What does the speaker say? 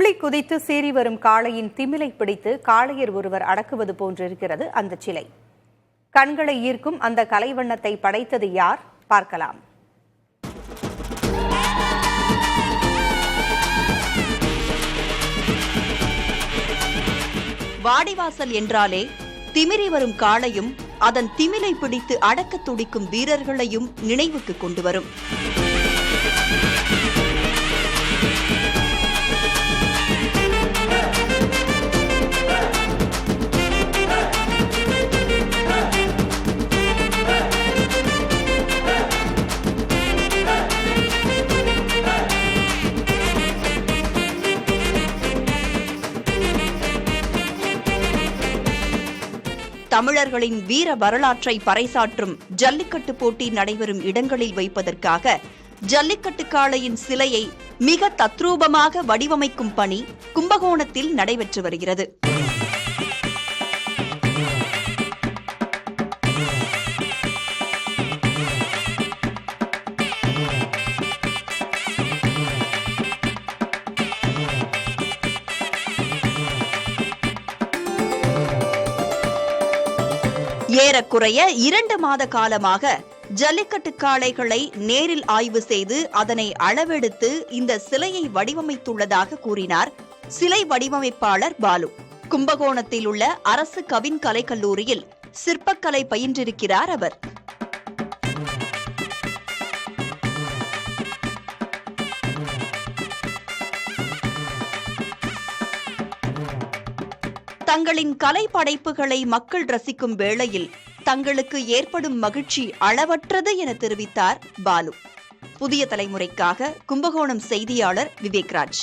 துள்ளி குதித்து சீறி வரும் காளையின் திமிலை பிடித்து காளையர் ஒருவர் அடக்குவது போன்றிருக்கிறது அந்த சிலை. கண்களை ஈர்க்கும் அந்த கலைவண்ணத்தை படைத்தது யார் பார்க்கலாம். வாடிவாசல் என்றாலே திமிரி வரும் காளையும் அதன் திமிலை பிடித்து அடக்க துடிக்கும் வீரர்களையும் நினைவுக்கு கொண்டு வரும். தமிழர்களின் வீர வரலாற்றை பறைசாற்றும் ஜல்லிக்கட்டு போட்டி நடைபெறும் இடங்களில் வைப்பதற்காக ஜல்லிக்கட்டு காளையின் சிலையை மிக தத்ரூபமாக வடிவமைக்கும் பணி கும்பகோணத்தில் நடைபெற்று வருகிறது. ஏறக்குறைய 2 மாத காலமாக ஜல்லிக்கட்டு காளைகளை நேரில் ஆய்வு செய்து அதனை அளவெடுத்து இந்த சிலையை வடிவமைத்துள்ளதாக கூறினார் சிலை வடிவமைப்பாளர் பாலு. கும்பகோணத்தில் உள்ள அரசு கவின் கலைக்கல்லூரியில் சிற்பக்கலை பயின்றிருக்கிறார் அவர். தங்களின் கலை படைப்புகளை மக்கள் ரசிக்கும் வேளையில் தங்களுக்கு ஏற்படும் மகிழ்ச்சி அளவற்றது என தெரிவித்தார் பாலு. புதிய தலைமுறைக்காக கும்பகோணம் செய்தியாளர் விவேக்ராஜ்.